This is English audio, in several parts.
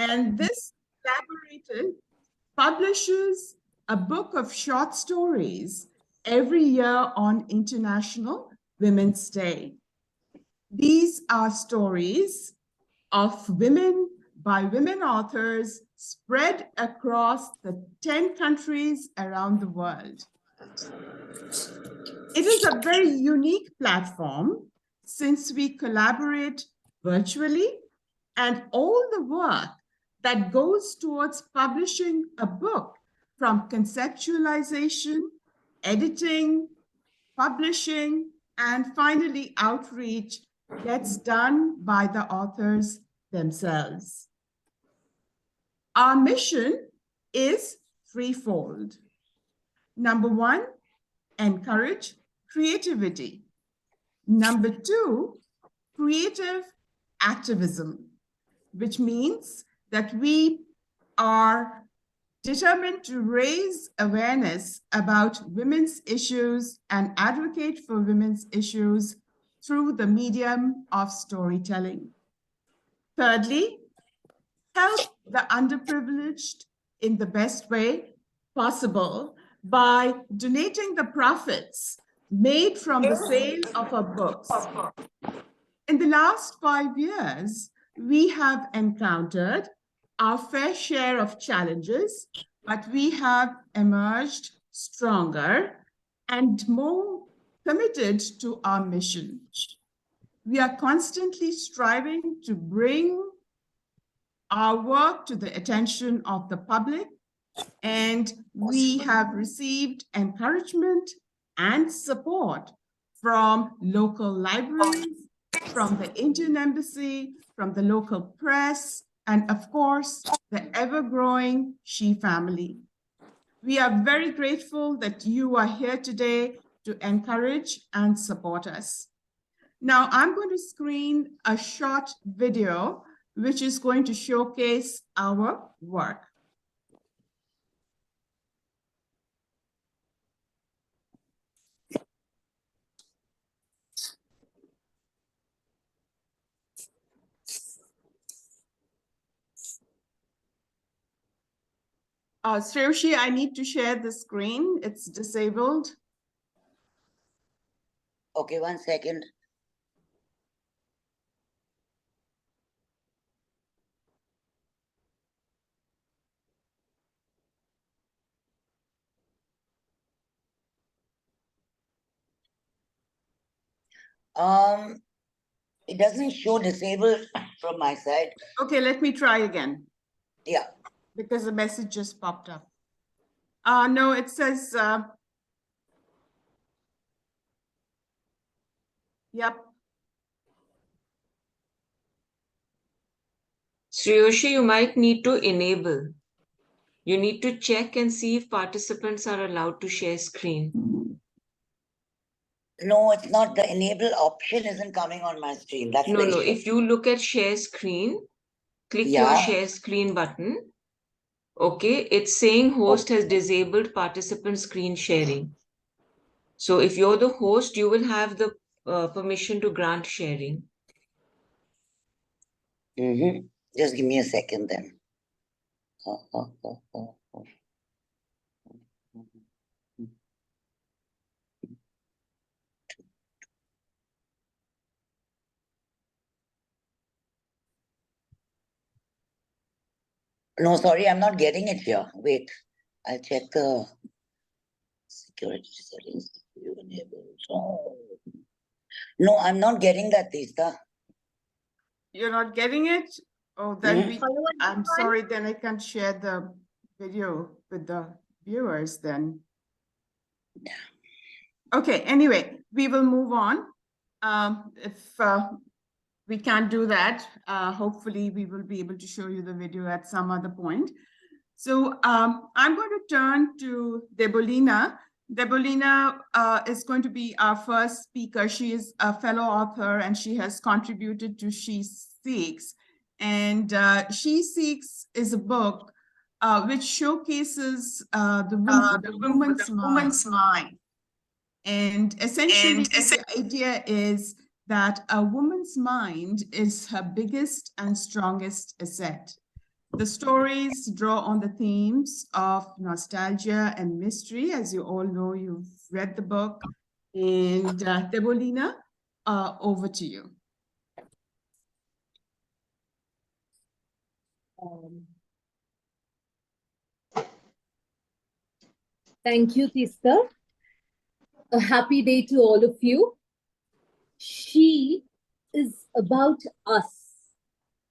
And this collaborative publishes a book of short stories every year on International Women's Day. These are stories of women by women authors spread across the 10 countries around the world. It is a very unique platform since we collaborate virtually, and all the work that goes towards publishing a book, from conceptualization, editing, publishing, and finally outreach, gets done by the authors themselves. Our mission is threefold. Number one, encourage creativity. Number two, creative activism, which means that we are determined to raise awareness about women's issues and advocate for women's issues through the medium of storytelling. Thirdly, help the underprivileged in the best way possible by donating the profits made from the sale of our books. In the last 5 years, we have encountered our fair share of challenges, but we have emerged stronger and more committed to our mission. We are constantly striving to bring our work to the attention of the public, and we have received encouragement and support from local libraries, from the Indian Embassy, from the local press, and of course, the ever-growing She family. We are very grateful that you are here today to encourage and support us. Now, I'm going to screen a short video which is going to showcase our work. Sreyoshi, I need to share the screen. It's disabled. Okay, 1 second. It doesn't show disabled from my side. Okay, let me try again. Yeah. Because the message just popped up. No, it says, yep. Sreyoshi, you might need to enable. You need to check and see if participants are allowed to share screen. No, it's not. The enable option isn't coming on my screen. That's No, no. If you look at share screen, click your share screen button. Okay, it's saying host has disabled participant screen sharing. So if you're the host, you will have the permission to grant sharing. Just give me a second then. No, sorry, I'm not getting it here. Wait, I'll check the security settings. No, I'm not getting that, Teesta. You're not getting it? Oh, then I'm sorry, then I can't share the video with the viewers then. Okay, anyway, we will move on. If we can't do that, hopefully we will be able to show you the video at some other point. So I'm going to turn to Debaleena. Debaleena is going to be our first speaker. She is a fellow author and she has contributed to She Seeks. And She Seeks is a book which showcases the woman's mind. And essentially, the idea is that a woman's mind is her biggest and strongest asset. The stories draw on the themes of nostalgia and mystery. As you all know, you've read the book. And Debaleena, over to you. Thank you, Teesta. A happy day to all of you. She is about us.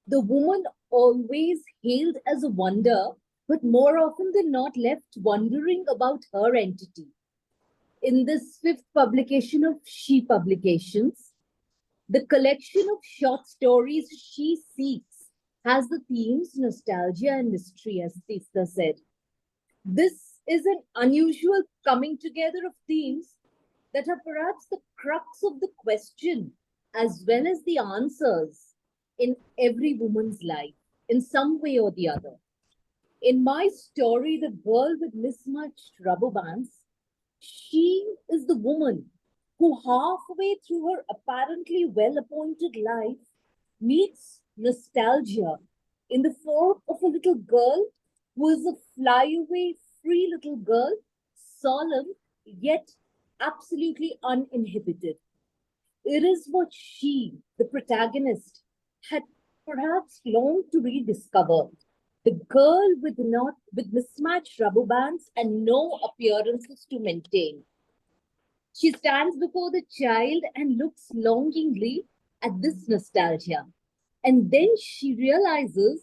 The woman always hailed as a wonder, but more often than not left wondering about her entity. In this fifth publication of She Publications, the collection of short stories She Seeks has the themes nostalgia and mystery, as Teesta said. This is an unusual coming together of themes that are perhaps the crux of the question as well as the answers in every woman's life in some way or the other. In my story, The Girl with Mismatched Rubber Bands, she is the woman who halfway through her apparently well-appointed life meets nostalgia in the form of a little girl who is a flyaway, free little girl, solemn, yet absolutely uninhibited. It is what she, the protagonist, had perhaps longed to rediscover. The girl with mismatched rubber bands and no appearances to maintain. She stands before the child and looks longingly at this nostalgia. And then she realizes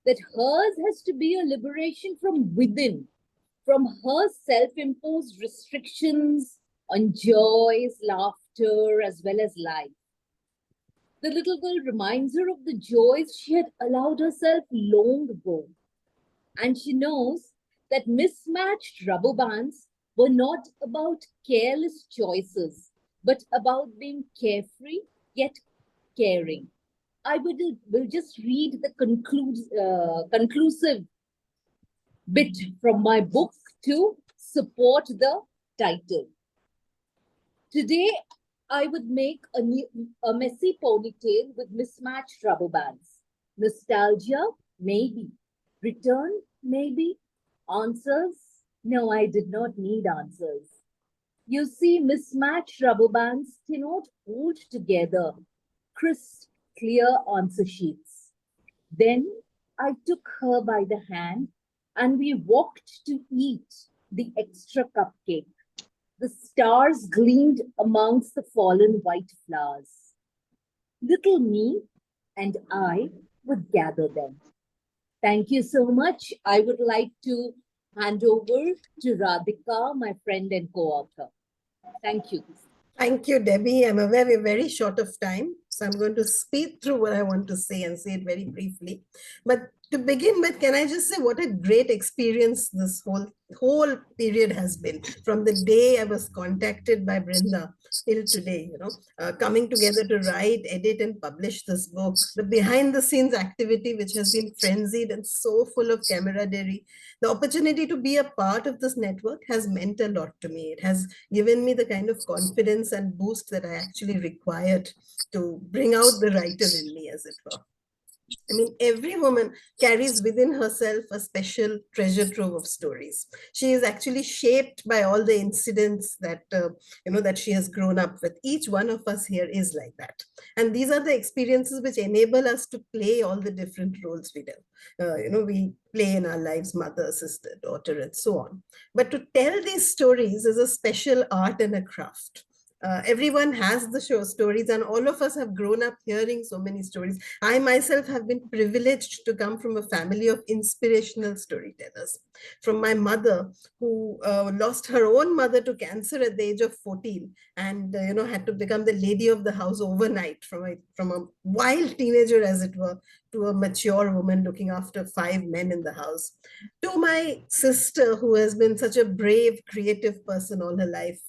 that hers has to be a liberation from within, from her self-imposed restrictions on joys, laughter, as well as life. The little girl reminds her of the joys she had allowed herself long ago. And she knows that mismatched rubber bands were not about careless choices, but about being carefree yet caring. I will just read the conclusive bit from my book to support the title. Today, I would make a messy ponytail with mismatched rubber bands. Nostalgia? Maybe. Return? Maybe. Answers? No, I did not need answers. You see, mismatched rubber bands cannot hold together crisp, clear answer sheets. Then I took her by the hand and we walked to eat the extra cupcake. The stars gleamed amongst the fallen white flowers. Little me and I would gather them. Thank you so much. I would like to hand over to Radhika, my friend and co-author. Thank you. Thank you, Debbie. I'm aware we're very short of time, so I'm going to speed through what I want to say and say it very briefly. But to begin with, can I just say what a great experience this whole period has been, from the day I was contacted by Brinda till today, coming together to write, edit, and publish this book. The behind the scenes activity, which has been frenzied and so full of camaraderie. The opportunity to be a part of this network has meant a lot to me. It has given me the kind of confidence and boost that I actually required to bring out the writer in me, as it were. I mean, every woman carries within herself a special treasure trove of stories. She is actually shaped by all the incidents that, that she has grown up with. Each one of us here is like that. And these are the experiences which enable us to play all the different roles we do. We play in our lives, mother, sister, daughter, and so on. But to tell these stories is a special art and a craft. Everyone has the stories, and all of us have grown up hearing so many stories. I myself have been privileged to come from a family of inspirational storytellers. From my mother, who lost her own mother to cancer at the age of 14 and had to become the lady of the house overnight, from a wild teenager, as it were, to a mature woman looking after 5 men in the house. To my sister, who has been such a brave, creative person all her life.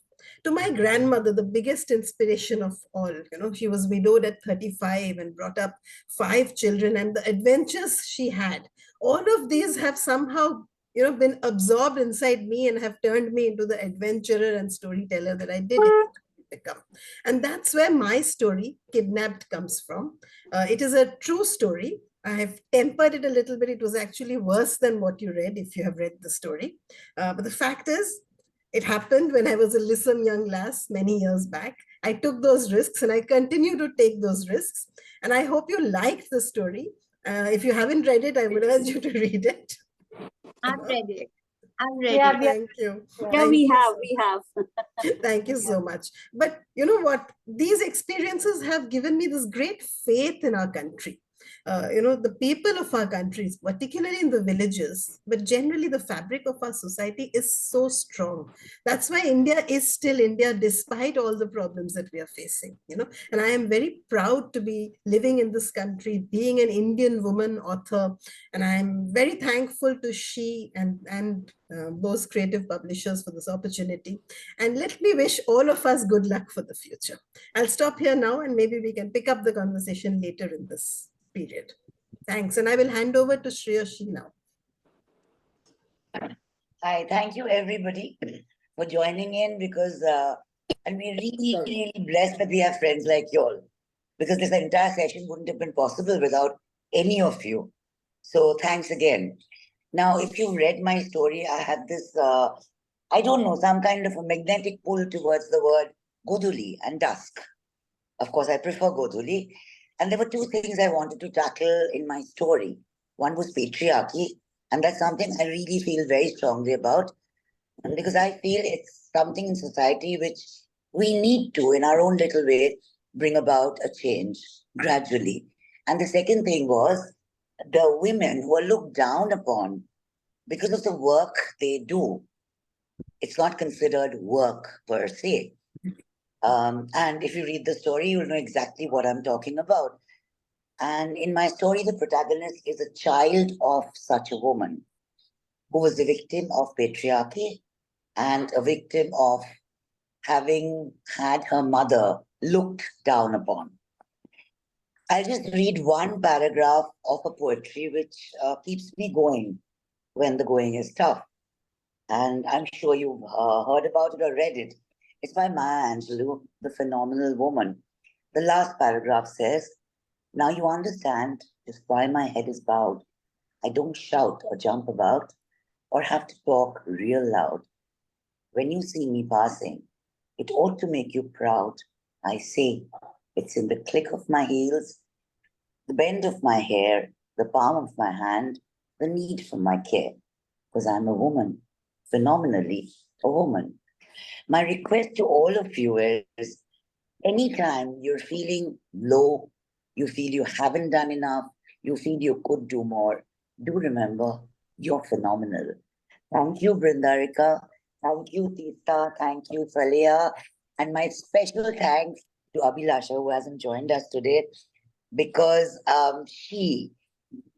To my grandmother, the biggest inspiration of all. She was widowed at 35 and brought up 5 children, and the adventures she had, all of these have somehow been absorbed inside me and have turned me into the adventurer and storyteller that I did become. And that's where my story, Kidnapped, comes from. It is a true story. I have tempered it a little bit. It was actually worse than what you read, if you have read the story. But the fact is, it happened when I was a lissom young lass many years back. I took those risks and I continue to take those risks. And I hope you liked the story. If you haven't read it, I would urge you to read it. I've read it. I've read Yeah, it. thank you. Yeah, Thank we you have. so We have. Thank you so much. But you know what? These experiences have given me this great faith in our country. The people of our countries, particularly in the villages, but generally the fabric of our society is so strong. That's why India is still India, despite all the problems that we are facing. And I am very proud to be living in this country, being an Indian woman author, and I'm very thankful to She and those creative publishers for this opportunity. And let me wish all of us good luck for the future. I'll stop here now and maybe we can pick up the conversation later in this period. Thanks. And I will hand over to Sreyoshi now. Hi, thank you everybody for joining in because and we're really, really blessed that we have friends like you all, because this entire session wouldn't have been possible without any of you. So thanks again. Now, if you read my story, I had this, I don't know, some kind of a magnetic pull towards the word Goduli and dusk. Of course, I prefer Goduli. And there were two things I wanted to tackle in my story. One was patriarchy, and that's something I really feel very strongly about. And because I feel it's something in society which we need to, in our own little way, bring about a change gradually. And the second thing was the women who are looked down upon because of the work they do. It's not considered work per se. And if you read the story, you'll know exactly what I'm talking about. And in my story, the protagonist is a child of such a woman who was a victim of patriarchy and a victim of having had her mother looked down upon. I'll just read one paragraph of a poetry which keeps me going when the going is tough. And I'm sure you've heard about it or read it. It's by Maya Angelou, the phenomenal woman. The last paragraph says, "Now you understand just why my head is bowed. I don't shout or jump about or have to talk real loud. When you see me passing, it ought to make you proud. I say, it's in the click of my heels, the bend of my hair, the palm of my hand, the need for my care, because I'm a woman, phenomenally a woman." My request to all of you is, anytime you're feeling low, you feel you haven't done enough, you feel you could do more, do remember you're phenomenal. Thank you, Brindarika. Thank you, Teesta. Thank you, Falea. And my special thanks to Abhilasha, who hasn't joined us today, because she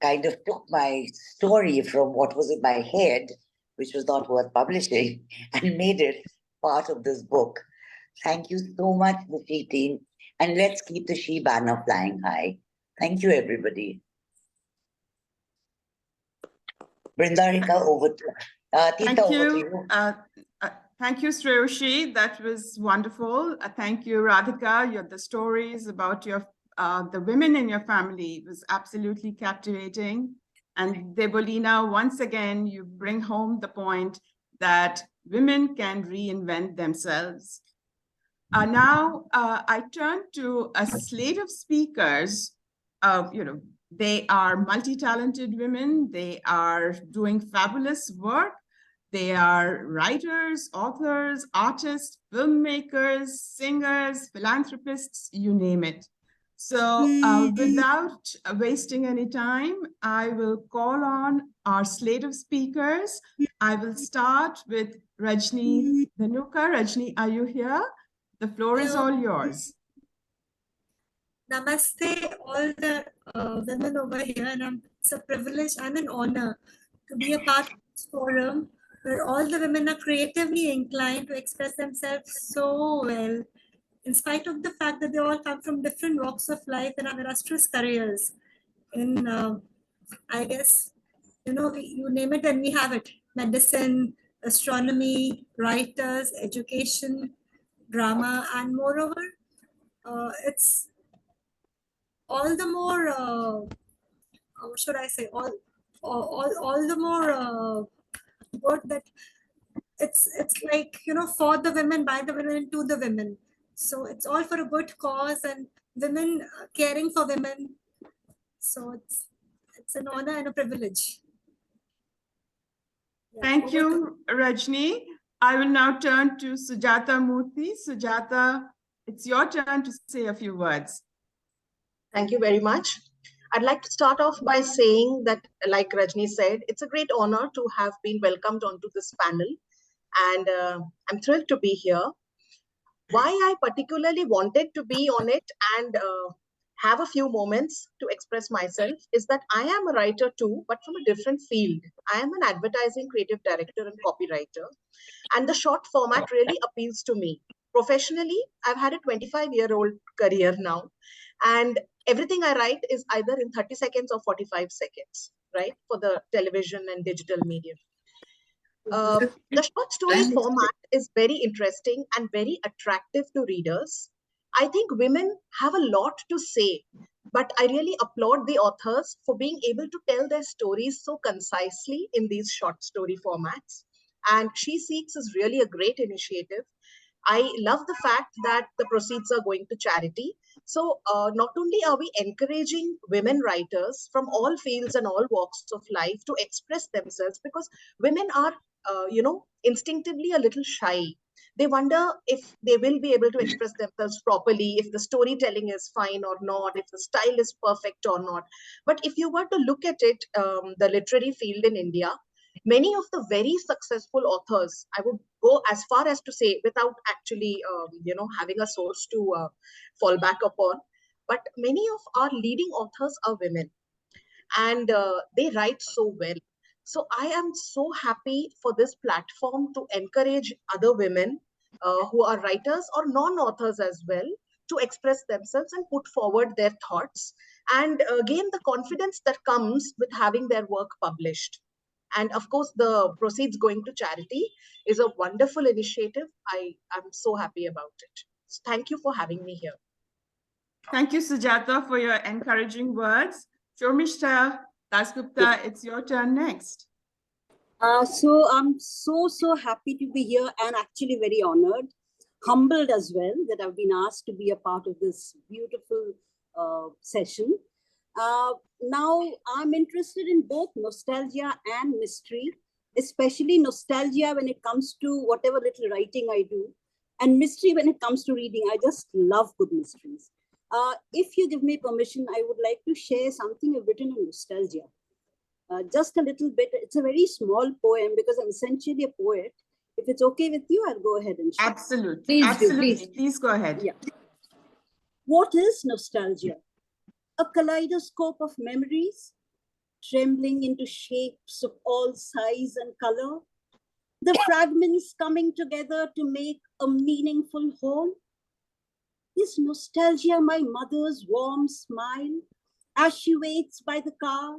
kind of took my story from what was in my head, which was not worth publishing, and made it part of this book. Thank you so much, the She team. And let's keep the She banner flying high. Thank you, everybody. Brindarika, over to Teesta, over to you. Thank you, Sreyoshi. That was wonderful. Thank you, Radhika. The stories about the women in your family was absolutely captivating. And Debaleena, once again, you bring home the point that women can reinvent themselves. Now, I turn to a slate of speakers. They are multi-talented women. They are doing fabulous work. They are writers, authors, artists, filmmakers, singers, philanthropists, you name it. So without wasting any time, I will call on our slate of speakers. I will start with Rajni Dhanuka. Rajni, are you here? The floor is all yours. Namaste, all the women over here. And it's a privilege and an honor to be a part of this forum where all the women are creatively inclined to express themselves so well, in spite of the fact that they all come from different walks of life and have illustrious careers in, I guess, you name it and we have it. Medicine, astronomy, writers, education, drama, and moreover, it's all the more what should I say, all the more good that it's like, you know, for the women, by the women, and to the women. So it's all for a good cause, and women caring for women. So it's an honor and a privilege. Thank over to- you, Rajni. I will now turn to Sujata Murthy. Sujata, it's your turn to say a few words. Thank you very much. I'd like to start off by saying that, like Rajni said, it's a great honor to have been welcomed onto this panel. And I'm thrilled to be here. Why I particularly wanted to be on it and have a few moments to express myself is that I am a writer too, but from a different field. I am an advertising creative director and copywriter, and the short format really appeals to me. Professionally, I've had a 25-year-old career now, and everything I write is either in 30 seconds or 45 seconds, right, for the television and digital medium. The short story format is very interesting and very attractive to readers. I think women have a lot to say, but I really applaud the authors for being able to tell their stories so concisely in these short story formats. And She Seeks is really a great initiative. I love the fact that the proceeds are going to charity. So not only are we encouraging women writers from all fields and all walks of life to express themselves, because women are, instinctively a little shy. They wonder if they will be able to express themselves properly, if the storytelling is fine or not, if the style is perfect or not. But if you were to look at it, the literary field in India, many of the very successful authors, I would go as far as to say, without actually, having a source to fall back upon, but many of our leading authors are women, and they write so well. So I am so happy for this platform to encourage other women who are writers or non-authors as well to express themselves and put forward their thoughts, and gain the confidence that comes with having their work published. And of course, the proceeds going to charity is a wonderful initiative. I am so happy about it. So thank you for having me here. Thank you, Sujata, for your encouraging words. Shormishta Dasgupta, it's your turn next. So I'm so happy to be here and actually very honored, humbled as well that I've been asked to be a part of this beautiful session. Now I'm interested in both nostalgia and mystery, especially nostalgia when it comes to whatever little writing I do, and mystery when it comes to reading. I just love good mysteries. If you give me permission, I would like to share something I've written on nostalgia. Just a little bit. It's a very small poem because I'm essentially a poet. If it's okay with you, I'll go ahead and share. Absolutely. Please Absolutely. do, Please go ahead. Yeah. What is nostalgia? A kaleidoscope of memories, trembling into shapes of all size and color. The fragments coming together to make a meaningful whole. Is nostalgia my mother's warm smile as she waits by the car?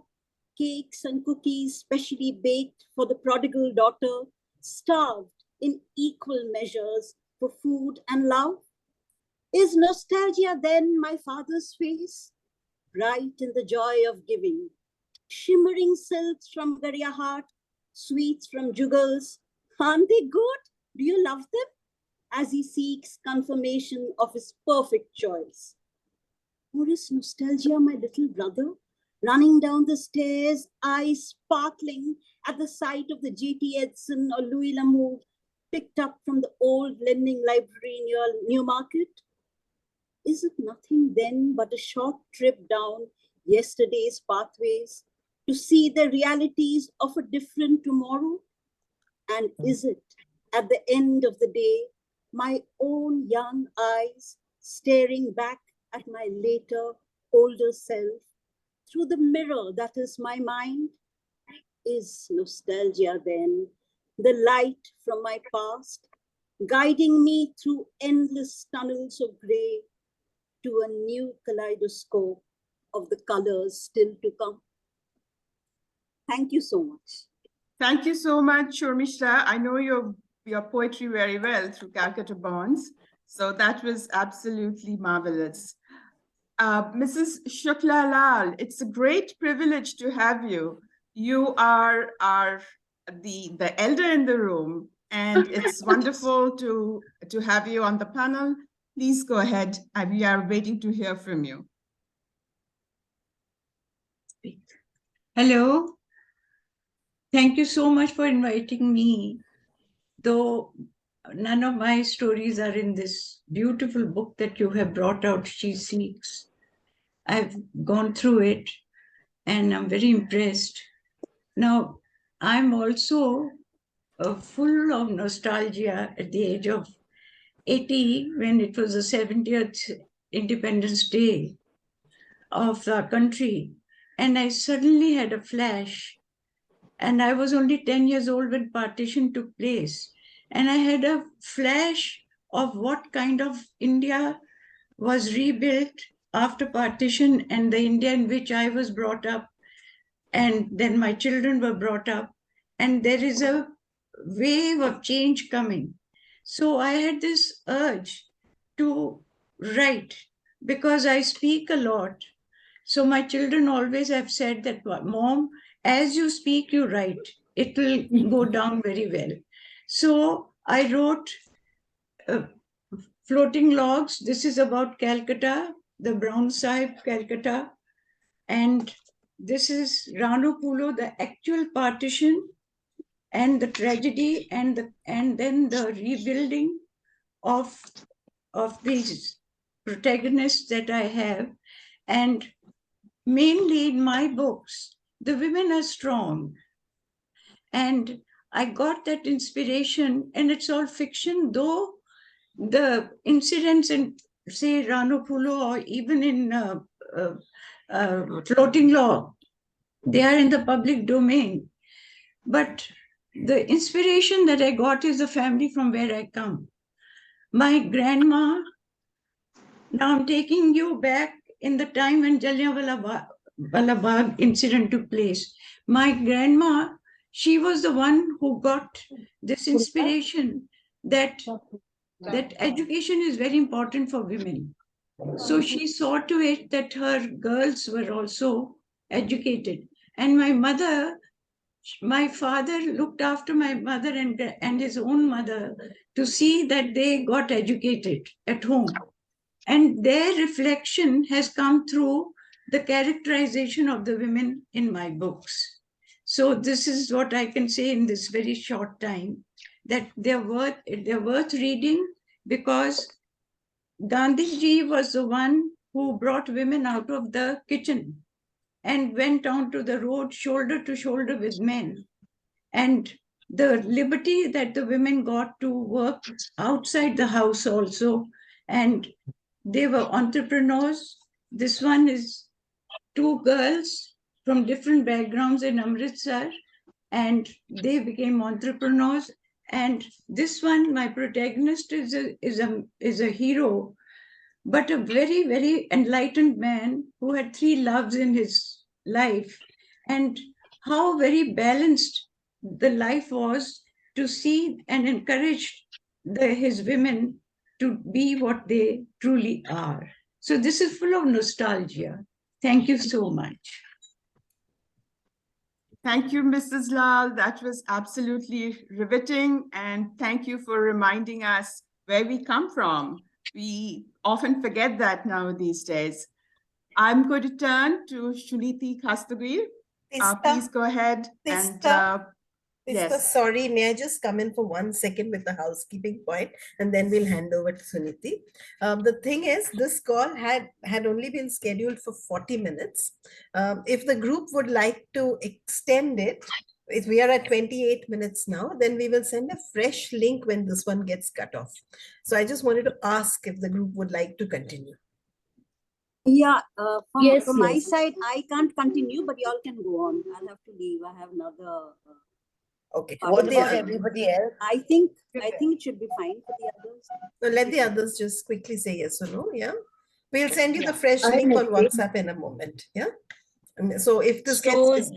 Cakes and cookies specially baked for the prodigal daughter, starved in equal measures for food and love? Is nostalgia then my father's face, bright in the joy of giving, shimmering silks from Gariyahat, sweets from Jugals? Aren't they good? Do you love them? As he seeks confirmation of his perfect choice. Or is nostalgia my little brother, running down the stairs, eyes sparkling at the sight of the G.T. Edson or Louis L'Amour, picked up from the old lending library near Newmarket? Is it nothing then but a short trip down yesterday's pathways to see the realities of a different tomorrow? And is it, at the end of the day, my own young eyes staring back at my later, older self through the mirror that is my mind? Is nostalgia then the light from my past, guiding me through endless tunnels of gray to a new kaleidoscope of the colors still to come? Thank you so much. Thank you so much, Shormishta. I know your poetry very well through Calcutta Bonds. So that was absolutely marvelous. Mrs. Shukla Lal, it's a great privilege to have you. You are the elder in the room, and it's wonderful to have you on the panel. Please go ahead. We are waiting to hear from you. Hello. Thank you so much for inviting me. Though none of my stories are in this beautiful book that you have brought out, She Seeks. I've gone through it and I'm very impressed. Now, I'm also full of nostalgia at the age of 80 when it was the 70th Independence Day of our country. And I suddenly had a flash. And I was only 10 years old when partition took place. And I had a flash of what kind of India was rebuilt after partition and the India in which I was brought up. And then my children were brought up. And there is a wave of change coming. So I had this urge to write because I speak a lot. So my children always have said that, Mom, as you speak, you write. It will go down very well. So I wrote Floating Logs. This is about Calcutta, the Brown Sahib, Calcutta. And this is Rano Pulo, the actual partition and the tragedy and then the rebuilding of these protagonists that I have. And mainly in my books, the women are strong. And I got that inspiration, and it's all fiction, though the incidents in, say, Rano Pulo or even in Floating Log, they are in the public domain. But the inspiration that I got is the family from where I come. My grandma, now I'm taking you back in the time when Jallianwala Bagh incident took place. My grandma, she was the one who got this inspiration that education is very important for women. So she saw to it that her girls were also educated. And my father looked after my mother and his own mother to see that they got educated at home. And their reflection has come through the characterization of the women in my books. So this is what I can say in this very short time, that they're worth reading, because Gandhiji was the one who brought women out of the kitchen and went on to the road shoulder to shoulder with men. And the liberty that the women got to work outside the house also, and they were entrepreneurs. This one is two girls from different backgrounds in Amritsar, and they became entrepreneurs. And this one, my protagonist, is a hero, but a very, very enlightened man who had 3 loves in his life, and how very balanced the life was, to see and encourage his women to be what they truly are. So this is full of nostalgia. Thank you so much. Thank you, Mrs. Lal. That was absolutely riveting. And thank you for reminding us where we come from. We often forget that now these days. I'm going to turn to Shuniti Kastagir. Please go ahead. Teesta, yes. Sorry, may I just come in for 1 second with the housekeeping point, and then we'll hand over to Suniti. The thing is, this call had only been scheduled for 40 minutes. If the group would like to extend it, if we are at 28 minutes now, then we will send a fresh link when this one gets cut off. So I just wanted to ask if the group would like to continue. Yeah, from my side, I can't continue, but y'all can go on. I'll have to leave. I have another. Okay. What about everybody else? I think it should be fine for the others. So let the others just quickly say yes or no. Yeah. We'll send you the fresh link on WhatsApp in a moment. Yeah. And so if this So gets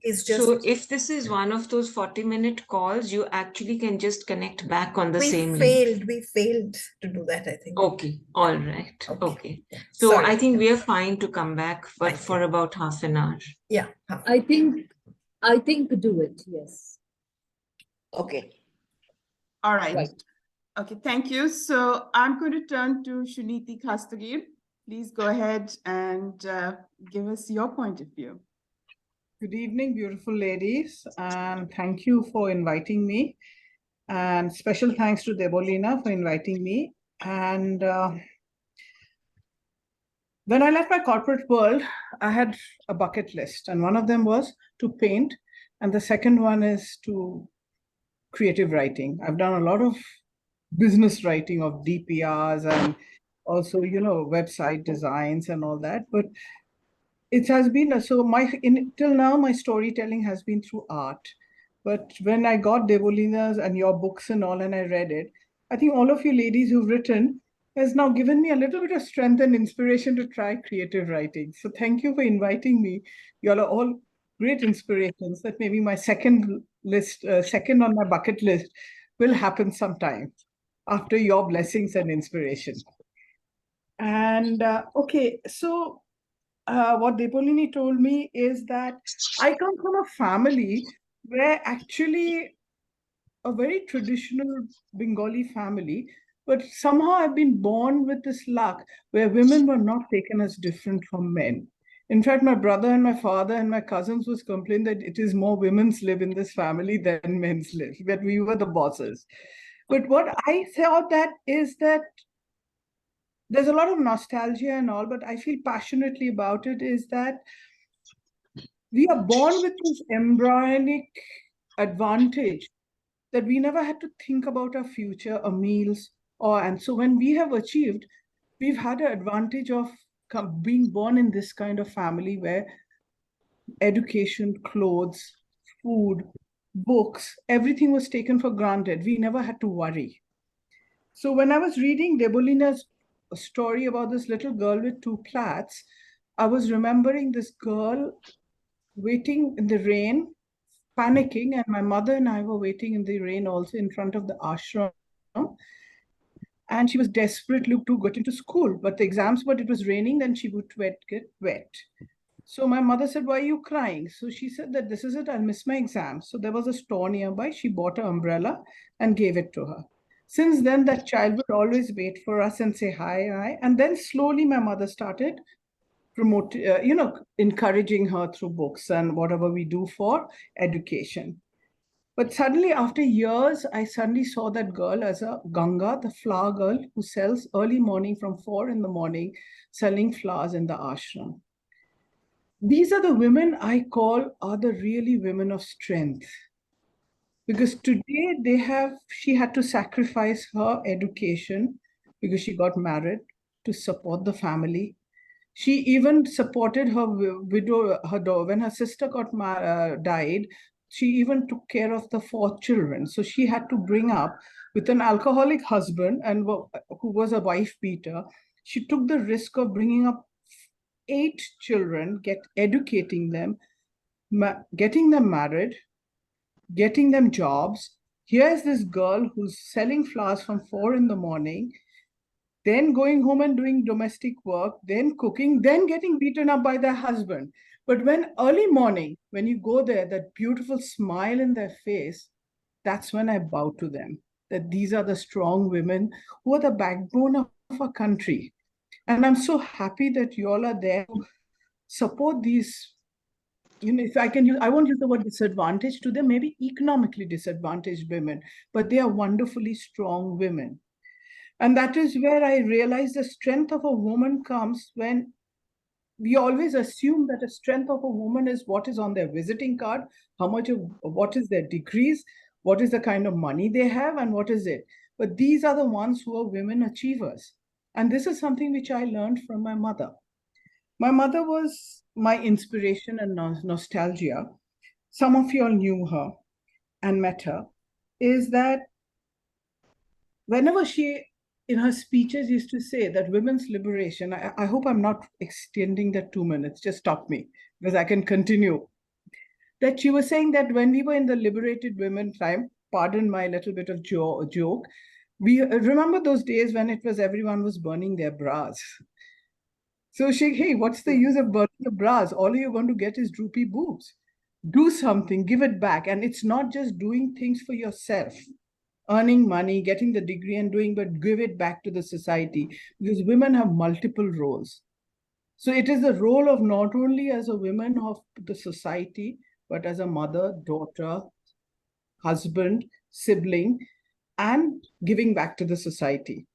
is just so if this is one of those 40-minute calls, you actually can just connect back on the same link. we failed to do that, I think. Okay, all right. Okay. Yeah. So Sorry. I think we are fine to come back, but Thank for about half an hour. Yeah. I think do it, yes. Okay. All right. Right. Okay, thank you. So I'm going to turn to Shuniti Khastagir. Please go ahead and give us your point of view. Good evening, beautiful ladies, and thank you for inviting me. And special thanks to Debaleena for inviting me. And when I left my corporate world, I had a bucket list, and one of them was to paint, and the second one is to creative writing. I've done a lot of business writing of DPRs and also, website designs and all that. But it has been so till now my storytelling has been through art. But when I got Debaleena's and your books and all, and I read it, I think all of you ladies who've written has now given me a little bit of strength and inspiration to try creative writing. So thank you for inviting me. You all are all great inspirations. That maybe my second on my bucket list will happen sometime after your blessings and inspiration. And okay, so what Debaleena told me is that I come from a family where actually a very traditional Bengali family, but somehow I've been born with this luck where women were not taken as different from men. In fact, my brother and my father and my cousins was complaining that it is more women's live in this family than men's live, that we were the bosses. But what I thought that is that there's a lot of nostalgia and all, but I feel passionately about it is that we are born with this embryonic advantage that we never had to think about our future or meals, and so when we have achieved, we've had an advantage of being born in this kind of family where education, clothes, food, books, everything was taken for granted. We never had to worry. So when I was reading Debaleena's story about this little girl with 2 plaits, I was remembering this girl waiting in the rain, panicking, and my mother and I were waiting in the rain also in front of the ashram. And she was desperate to get into school, but the exams, but it was raining, then she would get wet. So my mother said, "Why are you crying?" So she said that this is it, I'll miss my exam. So there was a store nearby. She bought an umbrella and gave it to her. Since then, that child would always wait for us and say hi, hi. And then slowly my mother started encouraging her through books and whatever we do for education. But suddenly, after years, I suddenly saw that girl as a Ganga, the flower girl who sells early morning from 4 in the morning, selling flowers in the ashram. These are the women I call are the really women of strength. Because today she had to sacrifice her education because she got married to support the family. She even supported her widow, when her sister died, she even took care of the 4 children. So she had to bring up with an alcoholic husband and who was a wife beater. She took the risk of bringing up 8 children, educating them, getting them married, getting them jobs. Here's this girl who's selling flowers from 4 in the morning, then going home and doing domestic work, then cooking, then getting beaten up by their husband. But when early morning, when you go there, that beautiful smile in their face, that's when I bow to them, that these are the strong women who are the backbone of our country. And I'm so happy that you all are there to support these, if I can use, I won't use the word disadvantaged to them, maybe economically disadvantaged women, but they are wonderfully strong women. And that is where I realized the strength of a woman comes when we always assume that the strength of a woman is what is on their visiting card, what is their degrees, what is the kind of money they have, and what is it. But these are the ones who are women achievers. And this is something which I learned from my mother. My mother was my inspiration and nostalgia. Some of you all knew her and met her, is that whenever she, in her speeches, used to say that women's liberation, I hope I'm not extending that 2 minutes, just stop me. because I can continue. That she was saying that when we were in the liberated women time, pardon my little bit of joke, we remember those days when it was everyone was burning their bras. So hey, what's the use of burning the bras? All you're going to get is droopy boobs. Do something, give it back. And it's not just doing things for yourself, earning money, getting the degree and doing, but give it back to the society, because women have multiple roles. So it is the role of not only as a woman of the society, but as a mother, daughter, husband, sibling, and giving back to the society.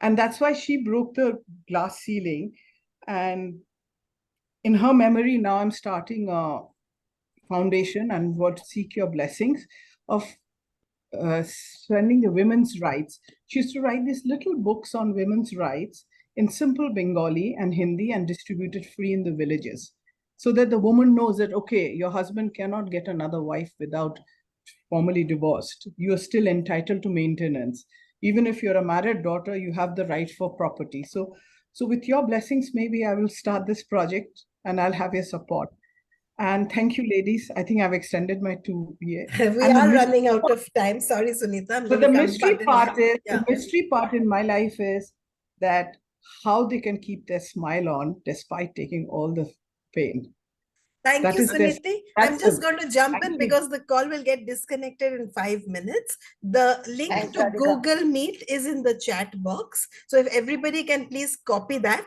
And that's why she broke the glass ceiling. And in her memory, now I'm starting a foundation and what seek your blessings of spending the women's rights. She used to write these little books on women's rights in simple Bengali and Hindi and distribute it free in the villages, so that the woman knows that, okay, your husband cannot get another wife without formally divorced. You are still entitled to maintenance. Even if you're a married daughter, you have the right for property. So with your blessings, maybe I will start this project and I'll have your support. And thank you, ladies. I think I've extended my 2 years. We are running out of time. Sorry, Sunita. So the mystery part is, the mystery part in my life is that how they can keep their smile on despite taking all the pain. Thank you, Suniti. I'm just going to jump in because the call will get disconnected in 5 minutes. The link to Google Meet is in the chat box. So if everybody can please copy that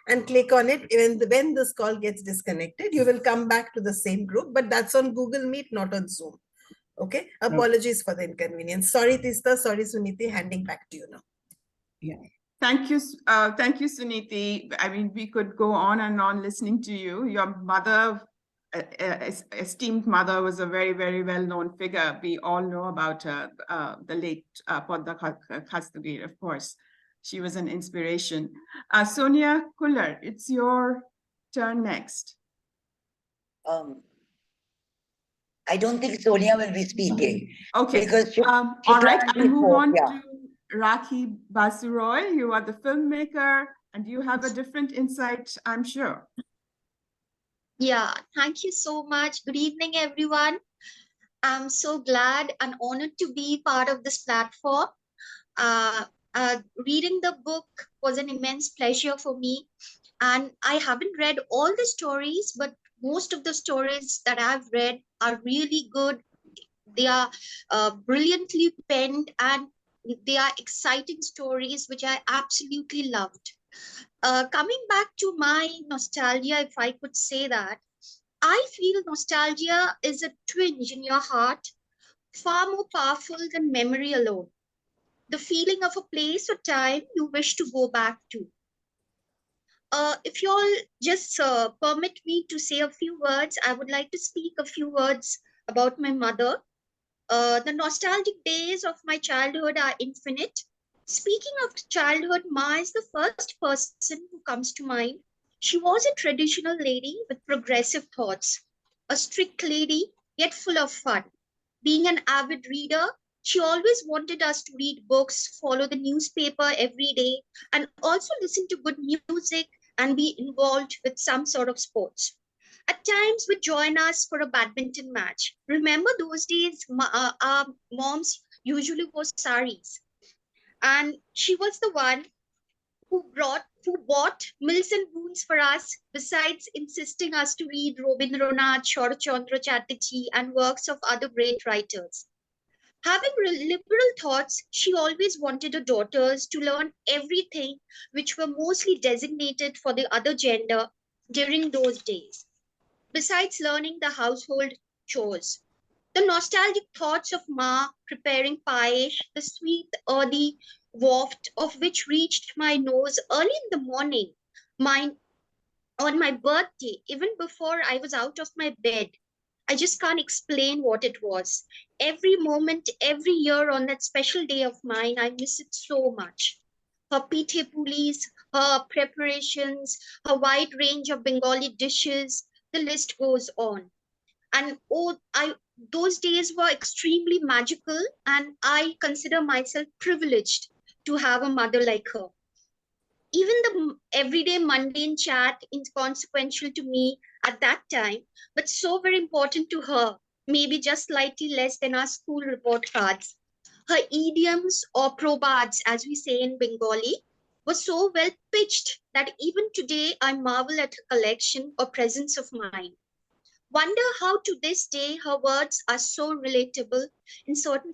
and click on it, when this call gets disconnected, you will come back to the same group, but that's on Google Meet, not on Zoom. Okay. Apologies for the inconvenience. Sorry, Teesta. Sorry, Suniti. Handing back to you now. Yeah. Thank you, Suniti. I mean, we could go on and on listening to you. Your mother, esteemed mother, was a very, very well-known figure. We all know about her, the late Podda Kastagir, of course. She was an inspiration. Sonia Kuller, it's your turn next. I don't think Sonia will be speaking. Okay. Because she all right, I'll move on yeah. to Rakhi Basuroy. You are the filmmaker and you have a different insight, I'm sure. Yeah, thank you so much. Good evening, everyone. I'm so glad and honored to be part of this platform. Reading the book was an immense pleasure for me. And I haven't read all the stories, but most of the stories that I've read are really good. They are brilliantly penned and they are exciting stories, which I absolutely loved. Coming back to my nostalgia, if I could say that, I feel nostalgia is a twinge in your heart, far more powerful than memory alone. The feeling of a place or time you wish to go back to. If you all just permit me to say a few words, I would like to speak a few words about my mother. The nostalgic days of my childhood are infinite. Speaking of childhood, Ma is the first person who comes to mind. She was a traditional lady with progressive thoughts, a strict lady, yet full of fun. Being an avid reader, she always wanted us to read books, follow the newspaper every day, and also listen to good music and be involved with some sort of sports. At times would join us for a badminton match. Remember those days, our moms usually wore saris. And she was the one who bought Mills and Boons for us, besides insisting us to read Rabindranath, Sharachandra Chatterjee, and works of other great writers. Having liberal thoughts, she always wanted her daughters to learn everything which were mostly designated for the other gender during those days, besides learning the household chores. The nostalgic thoughts of Ma preparing paesh, the sweet earthy waft of which reached my nose early in the morning, on my birthday, even before I was out of my bed. I just can't explain what it was. Every moment, every year on that special day of mine, I miss it so much. Her pithe pulis, her preparations, her wide range of Bengali dishes, the list goes on. And those days were extremely magical, and I consider myself privileged to have a mother like her. Even the everyday mundane chat, inconsequential to me, at that time, but so very important to her, maybe just slightly less than our school report cards. Her idioms or probads, as we say in Bengali, were so well pitched that even today I marvel at her collection or presence of mind. Wonder how to this day her words are so relatable in certain